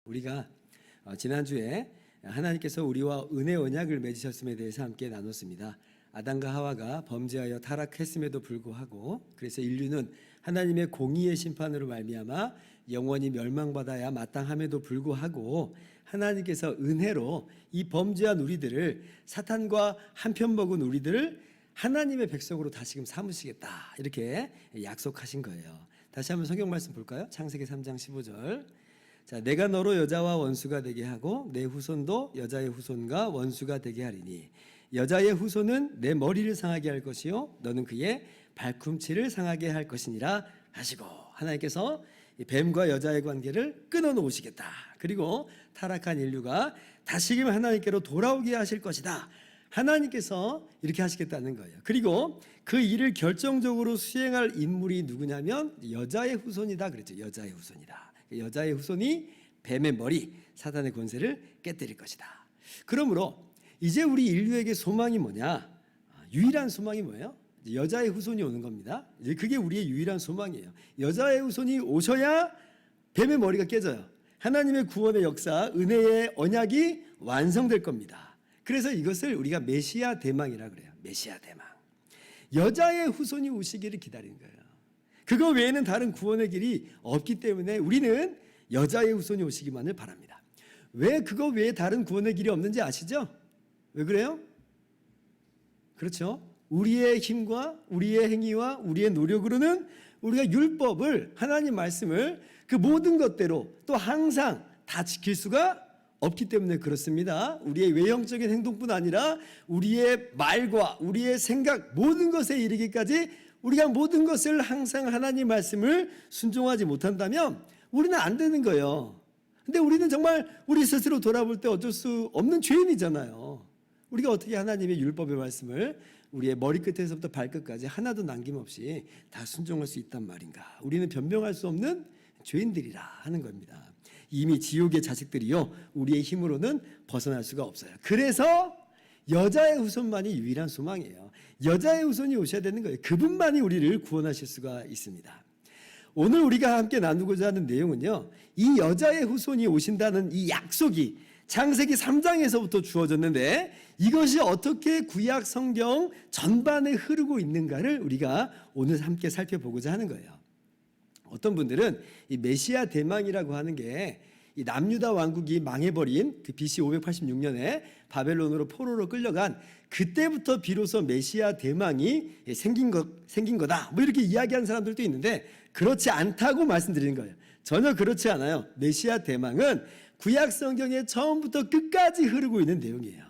우리가 지난주에 하나님께서 우리와 은혜 언약을 맺으셨음에 대해서 함께 나눴습니다. 아담과 하와가 범죄하여 타락했음에도 불구하고 그래서 인류는 하나님의 공의의 심판으로 말미암아 영원히 멸망받아야 마땅함에도 불구하고 하나님께서 은혜로 이 범죄한 우리들을 사탄과 한편 먹은 우리들을 하나님의 백성으로 다시금 삼으시겠다 이렇게 약속하신 거예요. 다시 한번 성경 말씀 볼까요? 창세기 3장 15절. 자, 내가 너로 여자와 원수가 되게 하고 내 후손도 여자의 후손과 원수가 되게 하리니 여자의 후손은 내 머리를 상하게 할 것이요 너는 그의 발꿈치를 상하게 할 것이니라 하시고, 하나님께서 뱀과 여자의 관계를 끊어놓으시겠다. 그리고 타락한 인류가 다시금 하나님께로 돌아오게 하실 것이다. 하나님께서 이렇게 하시겠다는 거예요. 그리고 그 일을 결정적으로 수행할 인물이 누구냐면 여자의 후손이다 그랬죠. 여자의 후손이다. 여자의 후손이 뱀의 머리, 사단의 권세를 깨뜨릴 것이다. 그러므로 이제 우리 인류에게 소망이 뭐냐? 유일한 소망이 뭐예요? 여자의 후손이 오는 겁니다. 이제 그게 우리의 유일한 소망이에요. 여자의 후손이 오셔야 뱀의 머리가 깨져요. 하나님의 구원의 역사, 은혜의 언약이 완성될 겁니다. 그래서 이것을 우리가 메시아 대망이라 그래요. 메시아 대망. 여자의 후손이 오시기를 기다리는 거예요. 그거 외에는 다른 구원의 길이 없기 때문에 우리는 여자의 후손이 오시기만을 바랍니다. 왜 그거 외에 다른 구원의 길이 없는지 아시죠? 왜 그래요? 그렇죠. 우리의 힘과 우리의 행위와 우리의 노력으로는 우리가 율법을, 하나님 말씀을 그 모든 것대로 또 항상 다 지킬 수가 없기 때문에 그렇습니다. 우리의 외형적인 행동뿐 아니라 우리의 말과 우리의 생각 모든 것에 이르기까지 우리가 모든 것을 항상 하나님 말씀을 순종하지 못한다면 우리는 안 되는 거예요. 근데 우리는 정말 우리 스스로 돌아볼 때 어쩔 수 없는 죄인이잖아요. 우리가 어떻게 하나님의 율법의 말씀을 우리의 머리끝에서부터 발끝까지 하나도 남김없이 다 순종할 수 있단 말인가. 우리는 변명할 수 없는 죄인들이라 하는 겁니다. 이미 지옥의 자식들이요 우리의 힘으로는 벗어날 수가 없어요. 그래서 여자의 후손만이 유일한 소망이에요. 여자의 후손이 오셔야 되는 거예요. 그분만이 우리를 구원하실 수가 있습니다. 오늘 우리가 함께 나누고자 하는 내용은요, 이 여자의 후손이 오신다는 이 약속이 창세기 3장에서부터 주어졌는데 이것이 어떻게 구약 성경 전반에 흐르고 있는가를 우리가 오늘 함께 살펴보고자 하는 거예요. 어떤 분들은 이 메시아 대망이라고 하는 게 이 남유다 왕국이 망해버린 그 BC 586년에 바벨론으로 포로로 끌려간 그때부터 비로소 메시아 대망이 생긴 거다. 뭐 이렇게 이야기하는 사람들도 있는데 그렇지 않다고 말씀드리는 거예요. 전혀 그렇지 않아요. 메시아 대망은 구약 성경에 처음부터 끝까지 흐르고 있는 내용이에요.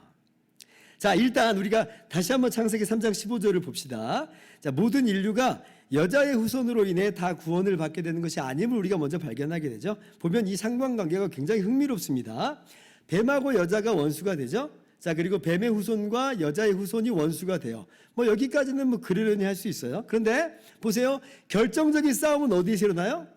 자, 일단 우리가 다시 한번 창세기 3장 15절을 봅시다. 자, 모든 인류가 여자의 후손으로 인해 다 구원을 받게 되는 것이 아님을 우리가 먼저 발견하게 되죠. 보면 이 상관관계가 굉장히 흥미롭습니다. 뱀하고 여자가 원수가 되죠. 자, 그리고 뱀의 후손과 여자의 후손이 원수가 돼요. 뭐 여기까지는 뭐 그러려니 할 수 있어요. 그런데 보세요. 결정적인 싸움은 어디에서 일어나요?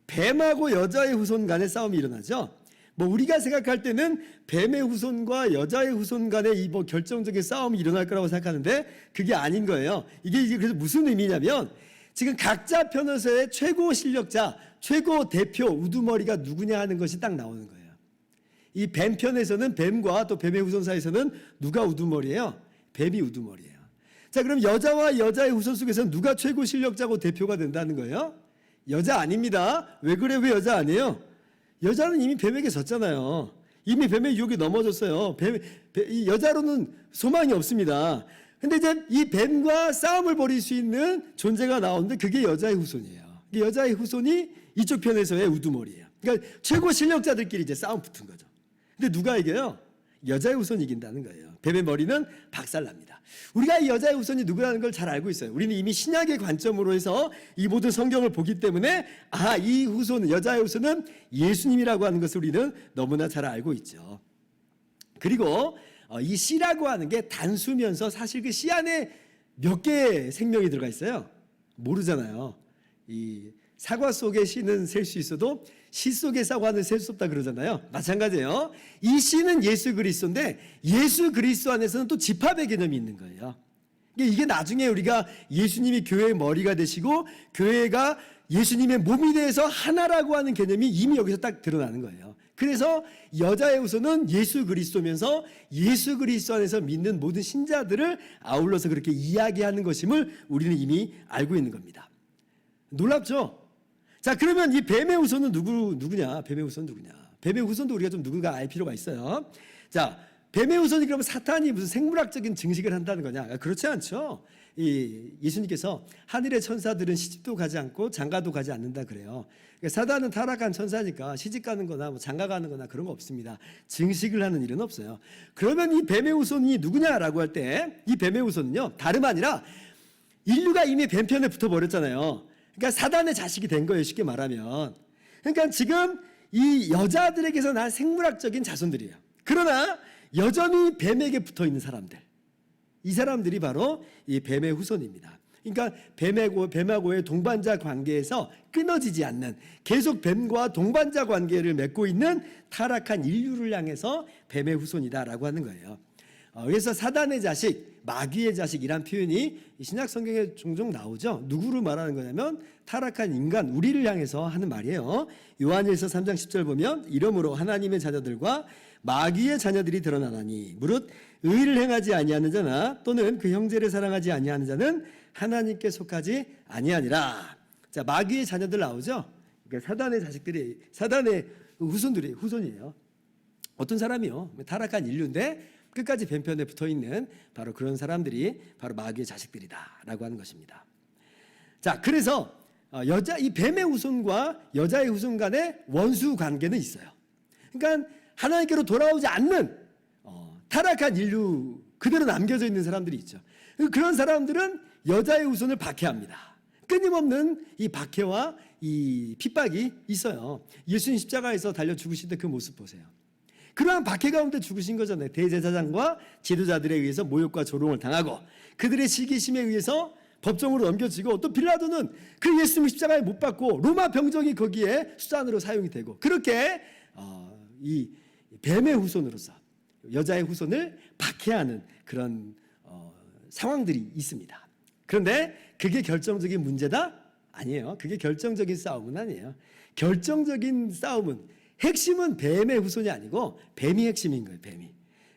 뱀하고 여자의 후손 간의 싸움이 일어나죠. 뭐 우리가 생각할 때는 뱀의 후손과 여자의 후손 간의 이 뭐 결정적인 싸움이 일어날 거라고 생각하는데 그게 아닌 거예요. 이게 그래서 무슨 의미냐면 지금 각자 편에서의 최고 실력자, 최고 대표 우두머리가 누구냐 하는 것이 딱 나오는 거예요. 이 뱀 편에서는 뱀과 또 뱀의 후손 사이에서는 누가 우두머리예요? 뱀이 우두머리예요. 자, 그럼 여자와 여자의 후손 속에서는 누가 최고 실력자고 대표가 된다는 거예요? 여자 아닙니다. 왜 그래? 왜 여자 아니에요? 여자는 이미 뱀에게 졌잖아요. 이미 뱀의 유혹에 넘어졌어요. 이 여자로는 소망이 없습니다. 근데 이제 이 뱀과 싸움을 벌일 수 있는 존재가 나오는데 그게 여자의 후손이에요. 여자의 후손이 이쪽 편에서의 우두머리예요. 그러니까 최고 실력자들끼리 이제 싸움 붙은 거죠. 근데 누가 이겨요? 여자의 후손이 이긴다는 거예요. 뱀의 머리는 박살납니다. 우리가 이 여자의 후손이 누구라는 걸 잘 알고 있어요. 우리는 이미 신약의 관점으로 해서 이 모든 성경을 보기 때문에 이 후손, 여자의 후손은 예수님이라고 하는 것을 우리는 너무나 잘 알고 있죠. 그리고 이 씨라고 하는 게 단수면서 사실 그 씨 안에 몇 개의 생명이 들어가 있어요. 모르잖아요. 이 사과 속에 씨는 셀 수 있어도 씨 속에 사과는 셀 수 없다 그러잖아요. 마찬가지예요. 이 씨는 예수 그리스도인데 예수 그리스도 안에서는 또 집합의 개념이 있는 거예요. 이게 나중에 우리가 예수님이 교회의 머리가 되시고 교회가 예수님의 몸이 돼서 하나라고 하는 개념이 이미 여기서 딱 드러나는 거예요. 그래서 여자의 후손은 예수 그리스도면서 예수 그리스도 안에서 믿는 모든 신자들을 아울러서 그렇게 이야기하는 것임을 우리는 이미 알고 있는 겁니다. 놀랍죠? 자, 그러면 이 뱀의 후손은 누구냐? 뱀의 후손은 누구냐? 뱀의 후손도 우리가 좀 누군가 알 필요가 있어요. 자, 뱀의 후손이 그러면 사탄이 무슨 생물학적인 증식을 한다는 거냐? 그렇지 않죠. 예수님께서 하늘의 천사들은 시집도 가지 않고 장가도 가지 않는다 그래요. 그러니까 사단은 타락한 천사니까 시집 가는 거나 뭐 장가 가는 거나 그런 거 없습니다. 증식을 하는 일은 없어요. 그러면 이 뱀의 후손이 누구냐라고 할 때 이 뱀의 후손은요, 다름 아니라 인류가 이미 뱀편에 붙어버렸잖아요. 그러니까 사단의 자식이 된 거예요, 쉽게 말하면. 그러니까 지금 이 여자들에게서 난 생물학적인 자손들이에요. 그러나 여전히 뱀에게 붙어있는 사람들, 이 사람들이 바로 이 뱀의 후손입니다. 그러니까 뱀하고의 동반자 관계에서 끊어지지 않는, 계속 뱀과 동반자 관계를 맺고 있는 타락한 인류를 향해서 뱀의 후손이다라고 하는 거예요. 그래서 사단의 자식, 마귀의 자식이란 표현이 신약 성경에 종종 나오죠. 누구를 말하는 거냐면 타락한 인간, 우리를 향해서 하는 말이에요. 요한일서 3장 10절 보면 이러므로 하나님의 자녀들과 마귀의 자녀들이 드러나나니 무릇 의를 행하지 아니하는 자나 또는 그 형제를 사랑하지 아니하는 자는 하나님께 속하지 아니하니라. 자, 마귀의 자녀들 나오죠. 그러니까 사단의 자식들이, 사단의 후손이에요. 어떤 사람이요? 타락한 인류인데 끝까지 뱀편에 붙어있는 바로 그런 사람들이 바로 마귀의 자식들이다라고 하는 것입니다. 자, 그래서 이 뱀의 후손과 여자의 후손 간의 원수 관계는 있어요. 그러니까 하나님께로 돌아오지 않는 타락한 인류 그대로 남겨져 있는 사람들이 있죠. 그런 사람들은 여자의 후손을 박해합니다. 끊임없는 이 박해와 이 핍박이 있어요. 예수님 십자가에서 달려 죽으실 때 그 모습 보세요. 그러한 박해 가운데 죽으신 거잖아요. 대제사장과 지도자들에 의해서 모욕과 조롱을 당하고 그들의 시기심에 의해서 법정으로 넘겨지고, 또 빌라도는 그 예수님 십자가에 못 박고 로마 병정이 거기에 수단으로 사용이 되고, 그렇게 이 뱀의 후손으로서 여자의 후손을 박해하는 그런 상황들이 있습니다. 그런데 그게 결정적인 문제다? 아니에요. 그게 결정적인 싸움은 아니에요. 결정적인 싸움은, 핵심은 뱀의 후손이 아니고 뱀이 핵심인 거예요. 뱀이.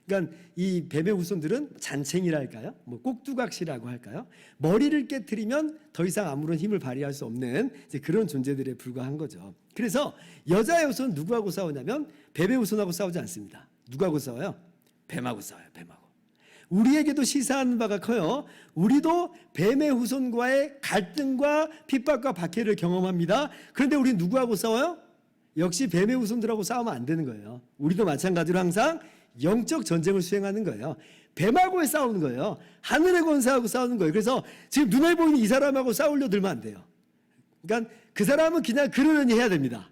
그러니까 이 뱀의 후손들은 잔챙이랄까요? 뭐 꼭두각시라고 할까요? 머리를 깨트리면 더 이상 아무런 힘을 발휘할 수 없는 이제 그런 존재들에 불과한 거죠. 그래서 여자의 후손은 누구하고 싸우냐면 뱀의 후손하고 싸우지 않습니다. 누구하고 싸워요? 뱀하고 싸워요. 뱀하고. 우리에게도 시사하는 바가 커요. 우리도 뱀의 후손과의 갈등과 핍박과 박해를 경험합니다. 그런데 우리는 누구하고 싸워요? 역시 뱀의 후손들하고 싸우면 안 되는 거예요. 우리도 마찬가지로 항상 영적 전쟁을 수행하는 거예요. 뱀하고의 싸우는 거예요. 하늘의 권세하고 싸우는 거예요. 그래서 지금 눈에 보이는 이 사람하고 싸우려 들면 안 돼요. 그러니까 그 사람은 그냥 그러려니 해야 됩니다.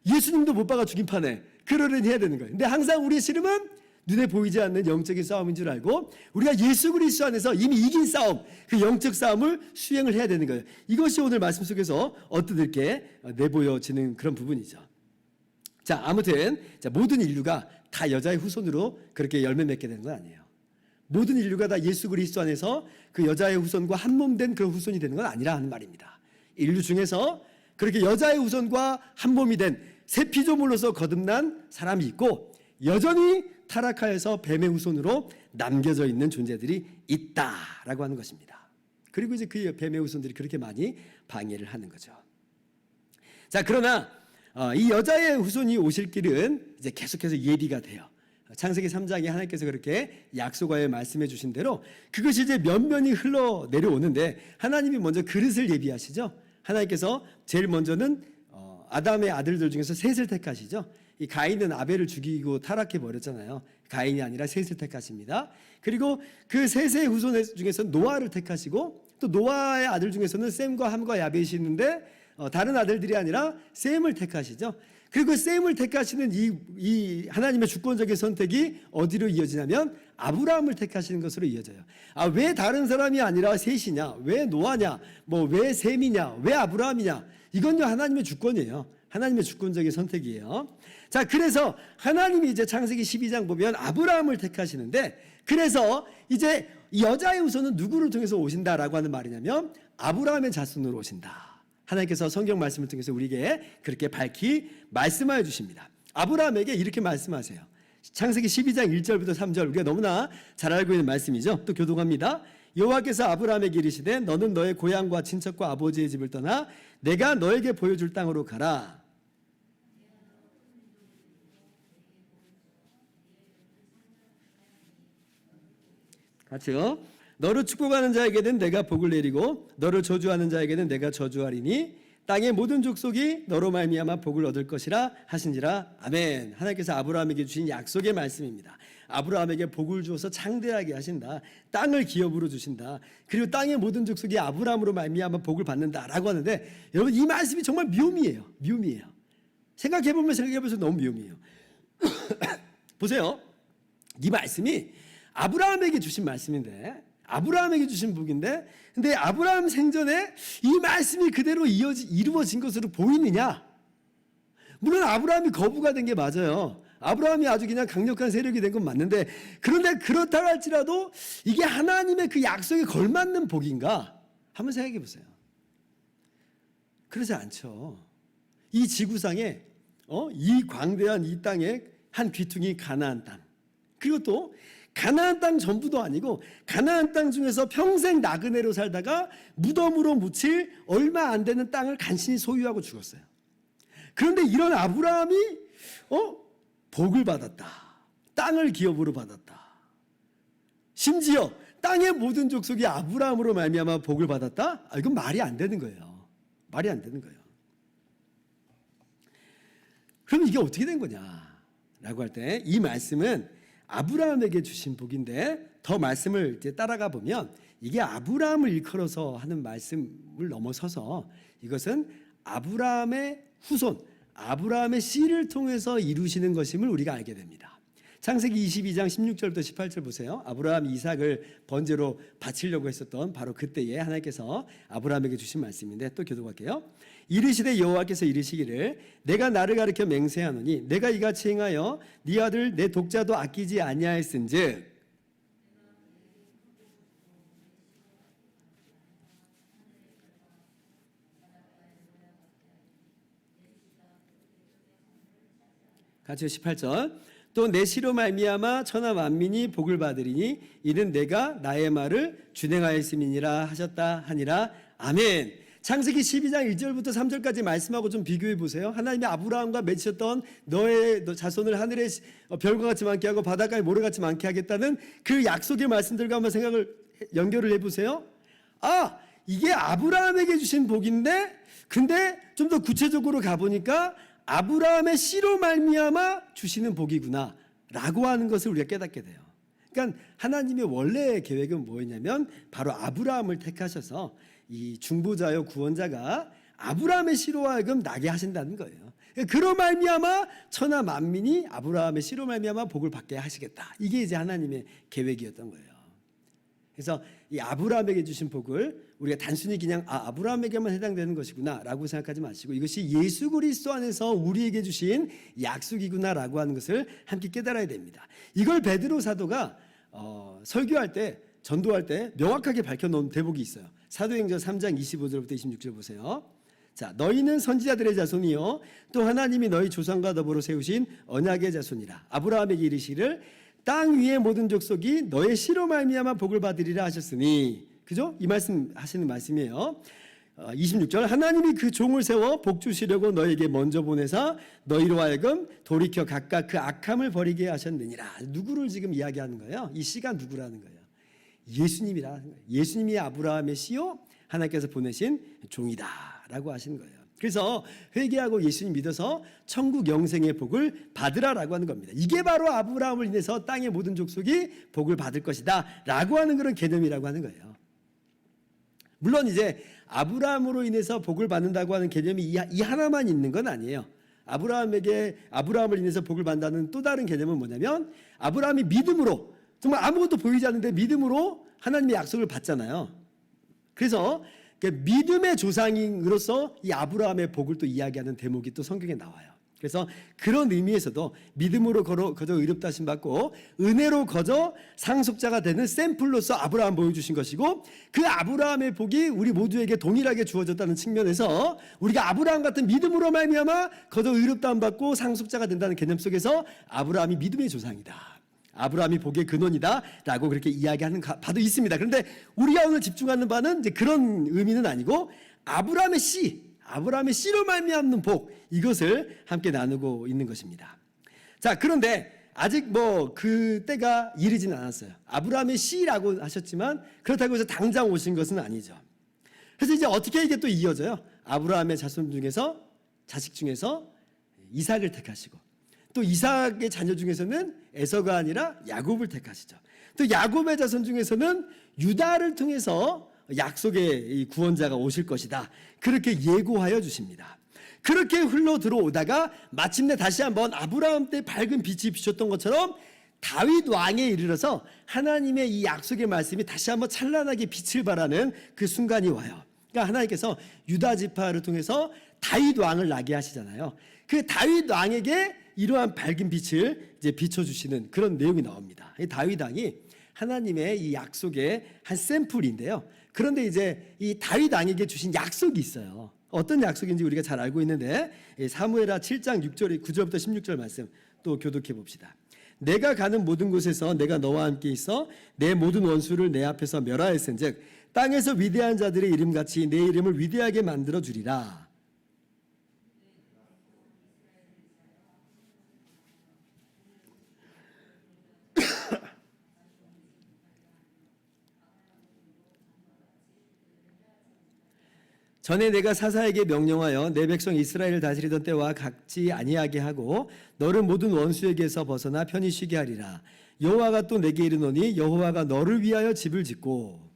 예수님도 못 박아 죽인 판에 그러려니 해야 되는 거예요. 근데 항상 우리의 씨름은 눈에 보이지 않는 영적인 싸움인 줄 알고 우리가 예수 그리스도 안에서 이미 이긴 싸움, 그 영적 싸움을 수행을 해야 되는 거예요. 이것이 오늘 말씀 속에서 어떻게 내보여지는 그런 부분이죠. 자, 아무튼 모든 인류가 다 여자의 후손으로 그렇게 열매 맺게 되는 건 아니에요. 모든 인류가 다 예수 그리스도 안에서 그 여자의 후손과 한 몸 된 그런 후손이 되는 건 아니라 하는 말입니다. 인류 중에서 그렇게 여자의 후손과 한 몸이 된 새 피조물로서 거듭난 사람이 있고, 여전히 타락하여서 뱀의 후손으로 남겨져 있는 존재들이 있다라고 하는 것입니다. 그리고 이제 그 뱀의 후손들이 그렇게 많이 방해를 하는 거죠. 자, 그러나 이 여자의 후손이 오실 길은 이제 계속해서 예비가 돼요. 창세기 3장에 하나님께서 그렇게 약속하여 말씀해 주신 대로 그것이 이제 면면이 흘러 내려오는데, 하나님이 먼저 그릇을 예비하시죠. 하나님께서 제일 먼저는 아담의 아들들 중에서 셋을 택하시죠. 이 가인은 아벨을 죽이고 타락해 버렸잖아요. 가인이 아니라 셋을 택하십니다. 그리고 그 셋의 후손 중에서 노아를 택하시고, 또 노아의 아들 중에서는 셈과 함과 야벳이 있는데 다른 아들들이 아니라 셈을 택하시죠. 그리고 셈을 택하시는 이 하나님의 주권적인 선택이 어디로 이어지냐면 아브라함을 택하시는 것으로 이어져요. 왜 다른 사람이 아니라 셋이냐? 왜 노아냐? 왜 셈이냐? 왜 아브라함이냐? 이건요, 하나님의 주권이에요. 하나님의 주권적인 선택이에요. 자, 그래서 하나님이 이제 창세기 12장 보면 아브라함을 택하시는데, 그래서 이제 여자의 후손은 누구를 통해서 오신다라고 하는 말이냐면 아브라함의 자손으로 오신다. 하나님께서 성경 말씀을 통해서 우리에게 그렇게 밝히 말씀하여 주십니다. 아브라함에게 이렇게 말씀하세요. 창세기 12장 1절부터 3절, 우리가 너무나 잘 알고 있는 말씀이죠. 또 교독합니다. 여호와께서 아브라함에게 이르시되 너는 너의 고향과 친척과 아버지의 집을 떠나 내가 너에게 보여줄 땅으로 가라. 같이요. 너를 축복하는 자에게는 내가 복을 내리고 너를 저주하는 자에게는 내가 저주하리니 땅의 모든 족속이 너로 말미암아 복을 얻을 것이라 하신지라. 아멘. 하나님께서 아브라함에게 주신 약속의 말씀입니다. 아브라함에게 복을 주어서 창대하게 하신다. 땅을 기업으로 주신다. 그리고 땅의 모든 족속이 아브라함으로 말미암아 복을 받는다라고 하는데, 여러분 이 말씀이 정말 묘미예요. 묘미예요. 생각해보면 너무 묘미예요. 보세요. 이 말씀이 아브라함에게 주신 말씀인데, 아브라함에게 주신 복인데, 근데 아브라함 생전에 이 말씀이 그대로 이루어진 것으로 보이느냐? 물론 아브라함이 거부가 된 게 맞아요. 아브라함이 아주 그냥 강력한 세력이 된 건 맞는데, 그런데 그렇다 할지라도 이게 하나님의 그 약속에 걸맞는 복인가? 한번 생각해 보세요. 그러지 않죠. 이 지구상에 이 광대한 이 땅에 한 귀퉁이 가나안 땅, 그리고 또 가나안 땅 전부도 아니고 가나안 땅 중에서 평생 나그네로 살다가 무덤으로 묻힐 얼마 안 되는 땅을 간신히 소유하고 죽었어요. 그런데 이런 아브라함이 복을 받았다. 땅을 기업으로 받았다. 심지어 땅의 모든 족속이 아브라함으로 말미암아 복을 받았다? 이건 말이 안 되는 거예요. 말이 안 되는 거예요. 그럼 이게 어떻게 된 거냐라고 할 때 이 말씀은 아브라함에게 주신 복인데, 더 말씀을 이제 따라가 보면 이게 아브라함을 일컬어서 하는 말씀을 넘어서서 이것은 아브라함의 후손, 아브라함의 씨를 통해서 이루시는 것임을 우리가 알게 됩니다. 창세기 22장 16절부터 18절 보세요. 아브라함이 이삭을 번제로 바치려고 했었던 바로 그때에 하나님께서 아브라함에게 주신 말씀인데, 또 교독할게요. 이르시되 여호와께서 이르시기를 내가 나를 가리켜 맹세하노니 내가 이같이 행하여 네 아들 내 독자도 아끼지 아니하였은즉. 같이 18절. 또 내 씨로 말미암아 천하 만민이 복을 받으리니 이는 내가 나의 말을 준행하였음이니라 하셨다 하니라. 아멘. 창세기 12장 1절부터 3절까지 말씀하고 좀 비교해 보세요. 하나님이 아브라함과 맺으셨던 너의 자손을 하늘의 별과 같이 많게 하고 바닷가의 모래같이 많게 하겠다는 그 약속의 말씀들과 한번 연결을 해보세요. 이게 아브라함에게 주신 복인데, 근데 좀 더 구체적으로 가보니까 아브라함의 씨로 말미암아 주시는 복이구나 라고 하는 것을 우리가 깨닫게 돼요. 그러니까 하나님의 원래의 계획은 뭐였냐면 바로 아브라함을 택하셔서 이 중보자요 구원자가 아브라함의 씨로 하여금 나게 하신다는 거예요. 그로 말미암아 천하 만민이 아브라함의 씨로 말미암아 복을 받게 하시겠다. 이게 이제 하나님의 계획이었던 거예요. 그래서 이 아브라함에게 주신 복을 우리가 단순히 그냥 아브라함에게만 해당되는 것이구나라고 생각하지 마시고, 이것이 예수 그리스도 안에서 우리에게 주신 약속이구나라고 하는 것을 함께 깨달아야 됩니다. 이걸 베드로 사도가 설교할 때, 전도할 때 명확하게 밝혀놓은 대목이 있어요. 사도행전 3장 25절부터 26절 보세요. 자, 너희는 선지자들의 자손이요 또 하나님이 너희 조상과 더불어 세우신 언약의 자손이라. 아브라함에게 이르시기를 땅 위의 모든 족속이 너의 씨로 말미암아 복을 받으리라 하셨으니. 그죠? 이 말씀 하시는 말씀이에요. 26절. 하나님이 그 종을 세워 복 주시려고 너에게 먼저 보내사 너희로 하여금 돌이켜 각각 그 악함을 버리게 하셨느니라. 누구를 지금 이야기하는 거예요? 이 씨가 누구라는 거예요? 예수님이라. 예수님이 아브라함의 씨요 하나님께서 보내신 종이다라고 하시는 거예요. 그래서 회개하고 예수님 믿어서 천국 영생의 복을 받으라라고 하는 겁니다. 이게 바로 아브라함을 인해서 땅의 모든 족속이 복을 받을 것이다 라고 하는 그런 개념이라고 하는 거예요. 물론 이제 아브라함으로 인해서 복을 받는다고 하는 개념이 이 하나만 있는 건 아니에요. 아브라함을 인해서 복을 받는다는 또 다른 개념은 뭐냐면, 아브라함이 믿음으로, 정말 아무것도 보이지 않는데 믿음으로 하나님의 약속을 받잖아요. 그래서 믿음의 조상으로서 이 아브라함의 복을 또 이야기하는 대목이 또 성경에 나와요. 그래서 그런 의미에서도 믿음으로 거저 의롭다 하심 받고 은혜로 거저 상속자가 되는 샘플로서 아브라함 보여주신 것이고, 그 아브라함의 복이 우리 모두에게 동일하게 주어졌다는 측면에서 우리가 아브라함 같은 믿음으로 말미암아 거저 의롭다 함 받고 상속자가 된다는 개념 속에서 아브라함이 믿음의 조상이다, 아브라함이 복의 근원이다라고 그렇게 이야기하는 바도 있습니다. 그런데 우리가 오늘 집중하는 바는 이제 그런 의미는 아니고 아브라함의 씨로 말미암는 복, 이것을 함께 나누고 있는 것입니다. 자, 그런데 아직 그 때가 이르진 않았어요. 아브라함의 씨라고 하셨지만 그렇다고 해서 당장 오신 것은 아니죠. 그래서 이제 어떻게 이게 또 이어져요? 아브라함의 자식 중에서 이삭을 택하시고, 또 이삭의 자녀 중에서는 에서가 아니라 야곱을 택하시죠. 또 야곱의 자손 중에서는 유다를 통해서 약속의 이 구원자가 오실 것이다, 그렇게 예고하여 주십니다. 그렇게 흘러 들어오다가 마침내 다시 한번 아브라함 때 밝은 빛이 비쳤던 것처럼 다윗 왕에 이르러서 하나님의 이 약속의 말씀이 다시 한번 찬란하게 빛을 발하는 그 순간이 와요. 그러니까 하나님께서 유다 지파를 통해서 다윗 왕을 나게 하시잖아요. 그 다윗 왕에게 이러한 밝은 빛을 이제 비춰주시는 그런 내용이 나옵니다. 이 다윗 왕이 하나님의 이 약속의 한 샘플인데요. 그런데 이제 이 다윗 왕에게 주신 약속이 있어요. 어떤 약속인지 우리가 잘 알고 있는데, 사무엘하 7장 9절부터 16절 말씀 또 교독해 봅시다. 내가 가는 모든 곳에서 내가 너와 함께 있어 내 모든 원수를 내 앞에서 멸하였은즉 땅에서 위대한 자들의 이름같이 내 이름을 위대하게 만들어 주리라. 전에 내가 사사에게 명령하여 내 백성 이스라엘을 다스리던 때와 같지 아니하게 하고 너를 모든 원수에게서 벗어나 편히 쉬게 하리라. 여호와가 또 내게 이르노니 여호와가 너를 위하여 집을 짓고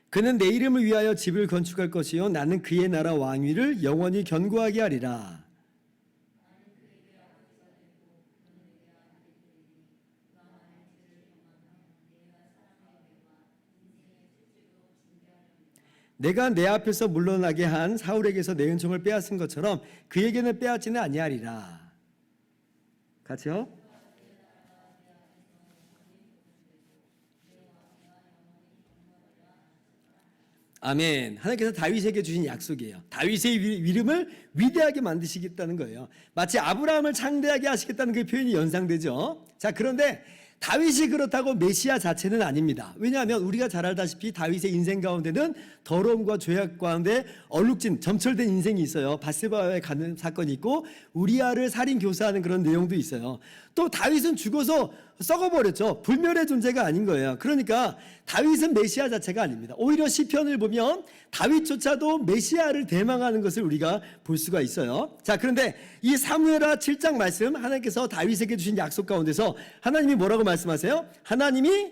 그는 내 이름을 위하여 집을 건축할 것이요 나는 그의 나라 왕위를 영원히 견고하게 하리라. 내가 내 앞에서 물러나게 한 사울에게서 내 은총을 빼앗은 것처럼 그에게는 빼앗지는 아니하리라. 같이요? 아멘. 하나님께서 다윗에게 주신 약속이에요. 다윗의 이름을 위대하게 만드시겠다는 거예요. 마치 아브라함을 창대하게 하시겠다는 그 표현이 연상되죠. 자, 그런데 다윗이 그렇다고 메시아 자체는 아닙니다. 왜냐하면 우리가 잘 알다시피 다윗의 인생 가운데는 더러움과 죄악 가운데 얼룩진 점철된 인생이 있어요. 밧세바에 가는 사건이 있고 우리아를 살인 교사하는 그런 내용도 있어요. 또 다윗은 죽어서 썩어버렸죠. 불멸의 존재가 아닌 거예요. 그러니까 다윗은 메시아 자체가 아닙니다. 오히려 시편을 보면 다윗조차도 메시아를 대망하는 것을 우리가 볼 수가 있어요. 자, 그런데 이 사무엘하 7장 말씀, 하나님께서 다윗에게 주신 약속 가운데서 하나님이 뭐라고 말씀하세요? 하나님이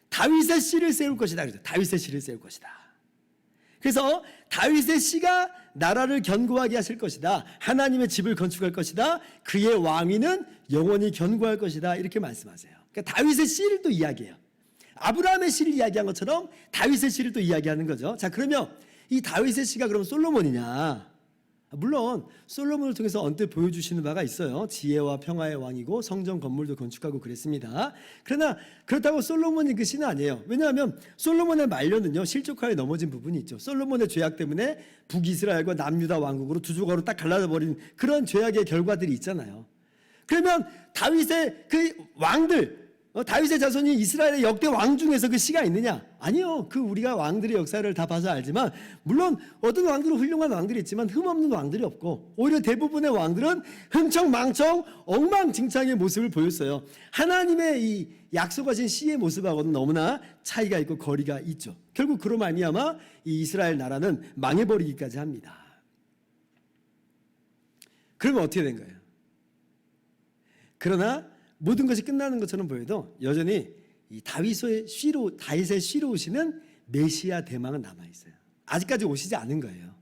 다윗의 씨를 세울 것이다. 그래서 다윗의 씨를 세울 것이다. 그래서 다윗의 씨가 나라를 견고하게 하실 것이다. 하나님의 집을 건축할 것이다. 그의 왕위는 영원히 견고할 것이다. 이렇게 말씀하세요. 그러니까 다윗의 씨를 또 이야기해요. 아브라함의 씨를 이야기한 것처럼 다윗의 씨를 또 이야기하는 거죠. 자, 그러면 이 다윗의 씨가 그럼 솔로몬이냐? 물론 솔로몬을 통해서 언뜻 보여주시는 바가 있어요. 지혜와 평화의 왕이고 성전 건물도 건축하고 그랬습니다. 그러나 그렇다고 솔로몬이 그 씨는 아니에요. 왜냐하면 솔로몬의 말년은요 실족하에 넘어진 부분이 있죠. 솔로몬의 죄악 때문에 북이스라엘과 남유다 왕국으로 두 조각으로 딱 갈라져 버린 그런 죄악의 결과들이 있잖아요. 그러면 다윗의 그 왕들, 다윗의 자손이 이스라엘의 역대 왕 중에서 그 씨가 있느냐? 아니요. 그 우리가 왕들의 역사를 다 봐서 알지만 물론 어떤 왕들은 훌륭한 왕들이 있지만 흠없는 왕들이 없고 오히려 대부분의 왕들은 흥청망청 엉망진창의 모습을 보였어요. 하나님의 이 약속하신 씨의 모습하고는 너무나 차이가 있고 거리가 있죠. 결국 그로 말미암아 이 이스라엘 나라는 망해버리기까지 합니다. 그러면 어떻게 된 거예요? 그러나 모든 것이 끝나는 것처럼 보여도 여전히 이 다윗의 씨로 오시는 메시아 대망은 남아 있어요. 아직까지 오시지 않은 거예요.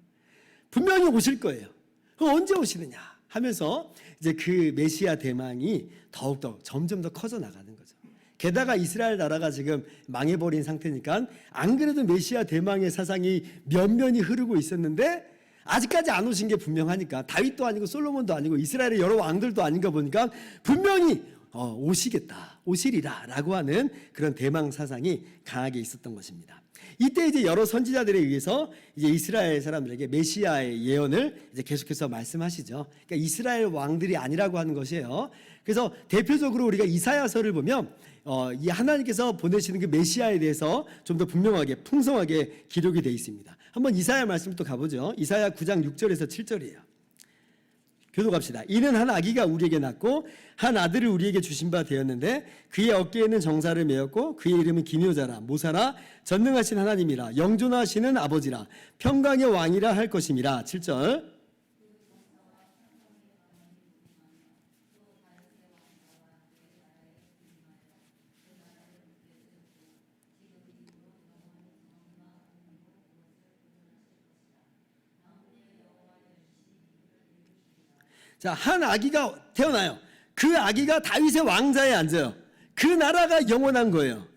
분명히 오실 거예요. 그럼 언제 오시느냐 하면서 이제 그 메시아 대망이 더욱더 점점 더 커져 나가는 거죠. 게다가 이스라엘 나라가 지금 망해버린 상태니까 안 그래도 메시아 대망의 사상이 면면이 흐르고 있었는데 아직까지 안 오신 게 분명하니까 다윗도 아니고 솔로몬도 아니고 이스라엘의 여러 왕들도 아닌가 보니까 분명히 오시리라 라고 하는 그런 대망 사상이 강하게 있었던 것입니다. 이때 이제 여러 선지자들에 의해서 이제 이스라엘 사람들에게 메시아의 예언을 이제 계속해서 말씀하시죠. 그러니까 이스라엘 왕들이 아니라고 하는 것이에요. 그래서 대표적으로 우리가 이사야서를 보면 이 하나님께서 보내시는 그 메시아에 대해서 좀 더 분명하게 풍성하게 기록이 되어 있습니다. 한번 이사야 말씀 또 가보죠. 이사야 9장 6절에서 7절이에요. 교독합시다. 이는 한 아기가 우리에게 낳고 한 아들을 우리에게 주신 바 되었는데 그의 어깨에는 정사를 메었고 그의 이름은 기묘자라 모사라 전능하신 하나님이라 영존하시는 아버지라 평강의 왕이라 할 것임이라. 7절. 자, 한 아기가 태어나요. 그 아기가 다윗의 왕자에 앉아요. 그 나라가 영원한 거예요.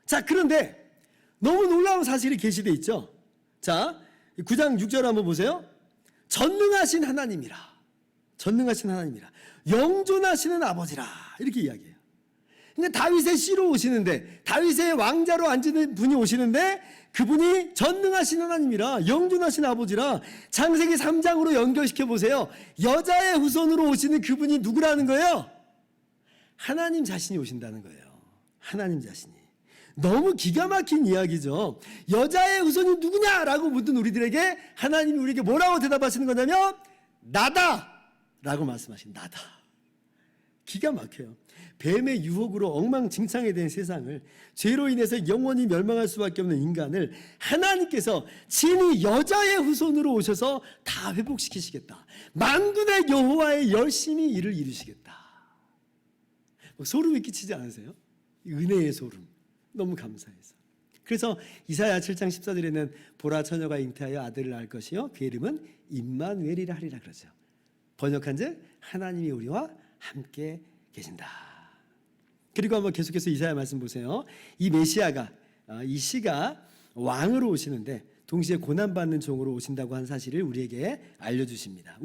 자, 그런데 너무 놀라운 사실이 게시되어 있죠. 자, 9장 6절 한번 보세요. 전능하신 하나님이라. 전능하신 하나님이라. 영존하시는 아버지라. 이렇게 이야기해요. 그러니까 다윗의 씨로 오시는데 다윗의 왕자로 앉는 분이 오시는데 그분이 전능하신 하나님이라 영존하신 아버지라. 창세기 3장으로 연결시켜 보세요. 여자의 후손으로 오시는 그분이 누구라는 거예요? 하나님 자신이 오신다는 거예요. 하나님 자신이. 너무 기가 막힌 이야기죠. 여자의 후손이 누구냐라고 묻는 우리들에게 하나님이 우리에게 뭐라고 대답하시는 거냐면 나다 라고 말씀하신 나다. 기가 막혀요. 뱀의 유혹으로 엉망진창이 된 세상을 죄로 인해서 영원히 멸망할 수밖에 없는 인간을 하나님께서 친히 여자의 후손으로 오셔서 다 회복시키시겠다. 만군의 여호와의 열심히 일을 이루시겠다. 소름이 끼치지 않으세요? 은혜의 소름. 너무 감사해서. 그래서 이사야 7장 14절에는 보라 처녀가 잉태하여 아들을 낳을 것이요 그 이름은 임마누엘이라 하리라 그러죠. 번역한즉 하나님이 우리와 함께 계신다. 그리고 한번 계속해서 이사야 말씀 보세요. 이 메시아가 이 씨가 왕으로 오시는데 동시에 고난받는 종으로 오신다고 한 사실을 우리에게 알려주십니다.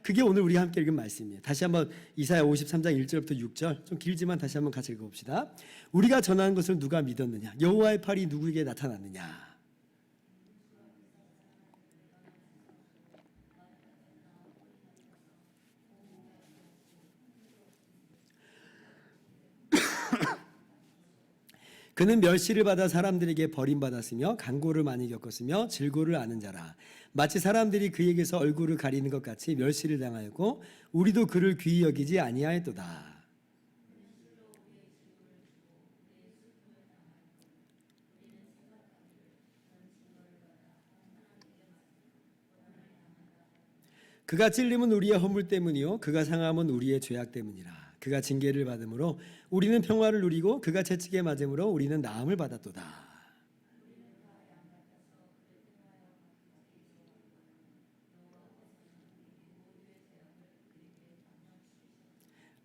그게 오늘 우리가 함께 읽은 말씀이에요. 다시 한번 이사야 53장 1절부터 6절 좀 길지만 다시 한번 같이 읽어봅시다. 우리가 전하는 것을 누가 믿었느냐? 여호와의 팔이 누구에게 나타났느냐? 그는 멸시를 받아 사람들에게 버림받았으며 간고를 많이 겪었으며 질고를 아는 자라. 마치 사람들이 그에게서 얼굴을 가리는 것 같이 멸시를 당하였고 우리도 그를 귀히 여기지 아니하였도다. 그가 찔림은 우리의 허물 때문이요 그가 상함은 우리의 죄악 때문이라. 그가 징계를 받음으로 우리는 평화를 누리고 그가 채찍에 맞음으로 우리는 나음을 받았도다.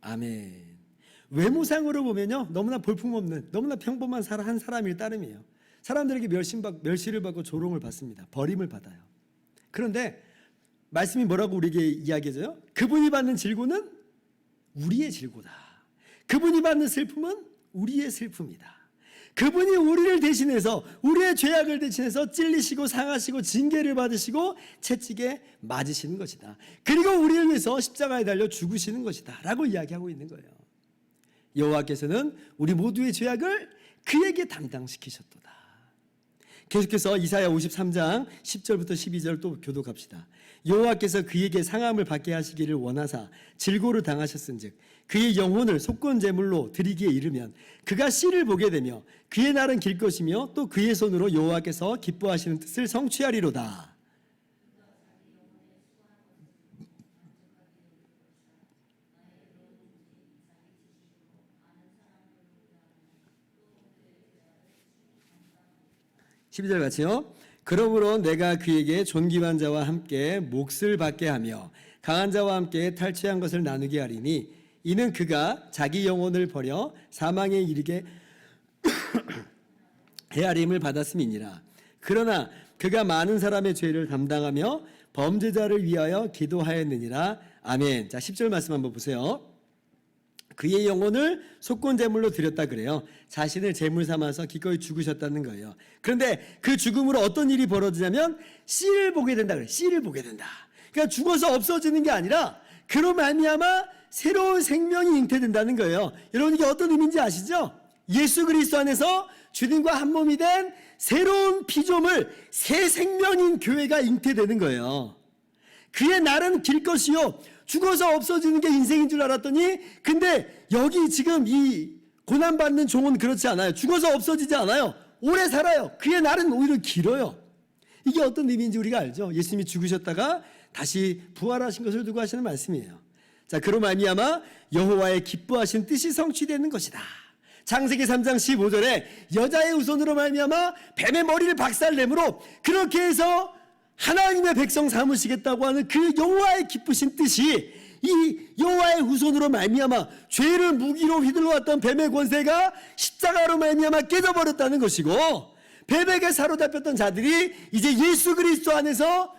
아멘. 외모상으로 보면요 너무나 볼품없는 너무나 평범한 한 사람일 따름이에요. 사람들에게 멸시를 받고 조롱을 받습니다. 버림을 받아요. 그런데 말씀이 뭐라고 우리에게 이야기해줘요? 그분이 받는 질고는 우리의 질고다. 그분이 받는 슬픔은 우리의 슬픔이다. 그분이 우리를 대신해서 우리의 죄악을 대신해서 찔리시고 상하시고 징계를 받으시고 채찍에 맞으시는 것이다. 그리고 우리를 위해서 십자가에 달려 죽으시는 것이다 라고 이야기하고 있는 거예요. 여호와께서는 우리 모두의 죄악을 그에게 담당시키셨도다. 계속해서 이사야 53장 10절부터 12절 또 교독합시다. 여호와께서 그에게 상함을 받게 하시기를 원하사 질고를 당하셨은즉 그의 영혼을 속건 제물로 드리기에 이르면 그가 씨를 보게 되며 그의 날은 길 것이며 또 그의 손으로 여호와께서 기뻐하시는 뜻을 성취하리로다. (12절) 같이요. 그러므로 내가 그에게 존귀한 자와 함께 몫을 받게 하며 강한 자와 함께 탈취한 것을 나누게 하리니 이는 그가 자기 영혼을 버려 사망에 이르게 헤아림을 받았음이니라. 그러나 그가 많은 사람의 죄를 담당하며 범죄자를 위하여 기도하였느니라. 아멘. 자, 10절 말씀 한번 보세요. 그의 영혼을 속건 제물로 드렸다 그래요. 자신을 제물 삼아서 기꺼이 죽으셨다는 거예요. 그런데 그 죽음으로 어떤 일이 벌어지냐면 씨를 보게 된다 그래요. 씨를 보게 된다. 그러니까 죽어서 없어지는 게 아니라 그로 말미암아 새로운 생명이 잉태된다는 거예요. 여러분, 이게 어떤 의미인지 아시죠? 예수 그리스도 안에서 주님과 한 몸이 된 새로운 피조물, 새 생명인 교회가 잉태되는 거예요. 그의 날은 길 것이요, 죽어서 없어지는 게 인생인 줄 알았더니, 근데 여기 지금 이 고난받는 종은 그렇지 않아요. 죽어서 없어지지 않아요. 오래 살아요. 그의 날은 오히려 길어요. 이게 어떤 의미인지 우리가 알죠. 예수님이 죽으셨다가 다시 부활하신 것을 두고 하시는 말씀이에요. 자, 그로 말미암아 여호와의 기뻐하신 뜻이 성취되는 것이다. 창세기 3장 15절에 여자의 후손으로 말미암아 뱀의 머리를 박살내므로 그렇게 해서 하나님의 백성 삼으시겠다고 하는 그 여호와의 기쁘신 뜻이 이 여호와의 후손으로 말미암아 죄를 무기로 휘둘러왔던 뱀의 권세가 십자가로 말미암아 깨져버렸다는 것이고, 뱀에게 사로잡혔던 자들이 이제 예수 그리스도 안에서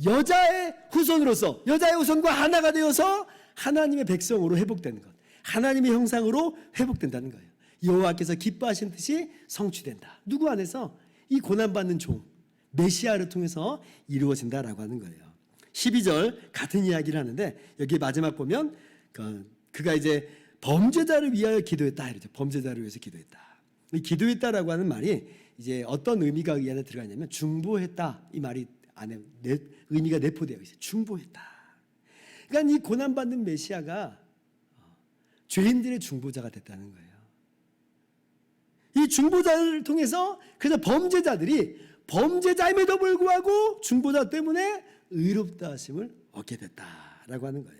여자의 후손으로서, 여자의 후손과 하나가 되어서 하나님의 백성으로 회복되는 것, 하나님의 형상으로 회복된다는 거예요. 여호와께서 기뻐하신 뜻이 성취된다. 누구 안에서? 이 고난받는 종 메시아를 통해서 이루어진다라고 하는 거예요. 12절 같은 이야기를 하는데 여기 마지막 보면 그가 이제 범죄자를 위하여 기도했다 이러죠. 범죄자를 위해서 기도했다. 이 기도했다라고 하는 말이 이제 어떤 의미가 이 안에 들어가 있냐면 중보했다, 이 말이 안에 의미가 내포되어 있어요. 중보했다. 그러니까 이 고난받는 메시아가 죄인들의 중보자가 됐다는 거예요. 이 중보자를 통해서 그래서 범죄자들이 범죄자임에도 불구하고 중보자 때문에 의롭다 하심을 얻게 됐다라고 하는 거예요.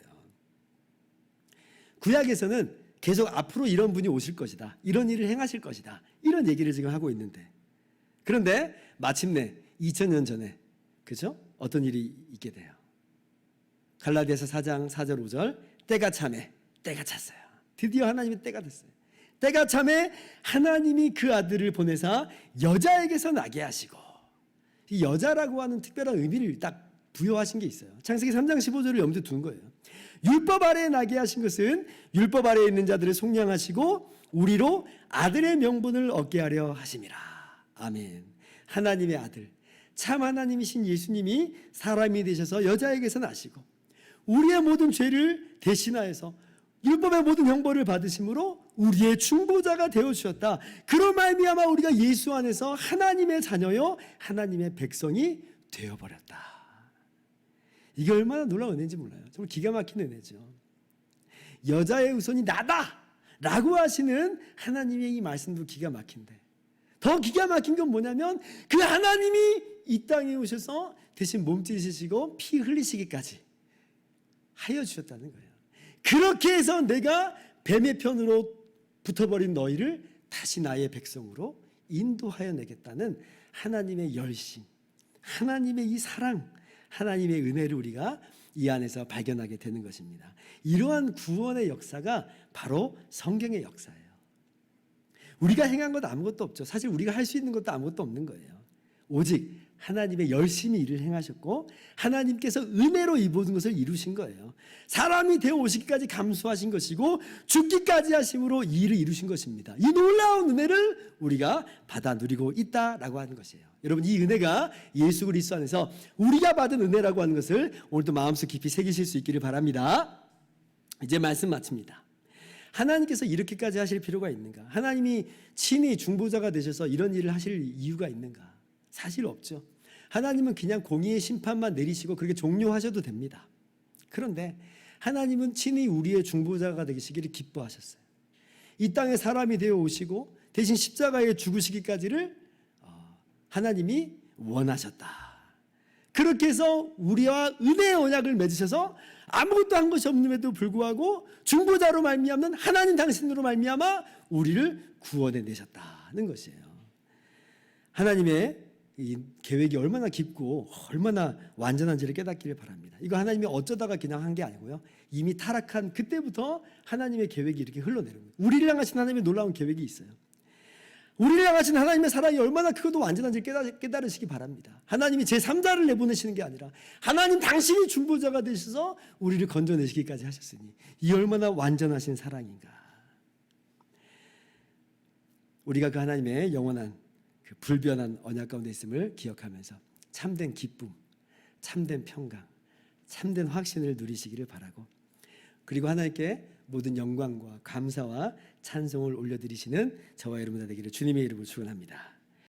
구약에서는 계속 앞으로 이런 분이 오실 것이다, 이런 일을 행하실 것이다, 이런 얘기를 지금 하고 있는데, 그런데 마침내 2000년 전에 그죠? 어떤 일이 있게 돼요. 갈라디아서 4장 4절 5절 때가 참에, 때가 찼어요. 드디어 하나님의 때가 됐어요. 때가 참에 하나님이 그 아들을 보내사 여자에게서 나게 하시고, 이 여자라고 하는 특별한 의미를 딱 부여하신 게 있어요. 창세기 3장 15절을 염두에 두는 거예요. 율법 아래에 나게 하신 것은 율법 아래에 있는 자들을 속량하시고 우리로 아들의 명분을 얻게 하려 하심이라. 아멘. 하나님의 아들, 참 하나님이신 예수님이 사람이 되셔서 여자에게서 나시고 우리의 모든 죄를 대신하여서 율법의 모든 형벌을 받으심으로 우리의 중보자가 되어주셨다. 그로 말미암아 우리가 예수 안에서 하나님의 자녀요 하나님의 백성이 되어버렸다. 이게 얼마나 놀라운 은혜인지 몰라요. 정말 기가 막힌 은혜죠. 여자의 후손이 나다 라고 하시는 하나님의 이 말씀도 기가 막힌데, 더 기가 막힌 건 뭐냐면 그 하나님이 이 땅에 오셔서 대신 몸짓이시고 피 흘리시기까지 하여 주셨다는 거예요. 그렇게 해서 내가 뱀의 편으로 붙어버린 너희를 다시 나의 백성으로 인도하여 내겠다는 하나님의 열심, 하나님의 이 사랑, 하나님의 은혜를 우리가 이 안에서 발견하게 되는 것입니다. 이러한 구원의 역사가 바로 성경의 역사예요. 우리가 행한 것 아무것도 없죠. 사실 우리가 할 수 있는 것도 아무것도 없는 거예요. 오직 하나님의 열심히 일을 행하셨고 하나님께서 은혜로 이 모든 것을 이루신 거예요. 사람이 되어 오시기까지 감수하신 것이고 죽기까지 하심으로 이 일을 이루신 것입니다. 이 놀라운 은혜를 우리가 받아 누리고 있다라고 하는 것이에요. 여러분, 이 은혜가 예수 그리스도 안에서 우리가 받은 은혜라고 하는 것을 오늘도 마음속 깊이 새기실 수 있기를 바랍니다. 이제 말씀 마칩니다. 하나님께서 이렇게까지 하실 필요가 있는가? 하나님이 친히 중보자가 되셔서 이런 일을 하실 이유가 있는가? 사실 없죠. 하나님은 그냥 공의의 심판만 내리시고 그렇게 종료하셔도 됩니다. 그런데 하나님은 친히 우리의 중보자가 되시기를 기뻐하셨어요. 이 땅에 사람이 되어 오시고 대신 십자가에 죽으시기까지를 하나님이 원하셨다. 그렇게 해서 우리와 은혜의 언약을 맺으셔서 아무것도 한 것이 없음에도 불구하고 중보자로 말미암는 하나님 당신으로 말미암아 우리를 구원해 내셨다는 것이에요. 하나님의 이 계획이 얼마나 깊고 얼마나 완전한지를 깨닫기를 바랍니다. 이거 하나님이 어쩌다가 그냥 한 게 아니고요. 이미 타락한 그때부터 하나님의 계획이 이렇게 흘러내립니다. 우리를 향하신 하나님의 놀라운 계획이 있어요. 우리를 향하신 하나님의 사랑이 얼마나 크고 완전한지 깨달으시기 바랍니다. 하나님이 제3자를 내보내시는 게 아니라 하나님 당신이 중보자가 되셔서 우리를 건져내시기까지 하셨으니 이 얼마나 완전하신 사랑인가. 우리가 그 하나님의 영원한 그 불변한 언약 가운데 있음을 기억하면서 참된 기쁨, 참된 평강, 참된 확신을 누리시기를 바라고, 그리고 하나님께 모든 영광과 감사와 찬송을 올려드리시는 저와 여러분 다 되기를 주님의 이름으로 축원합니다.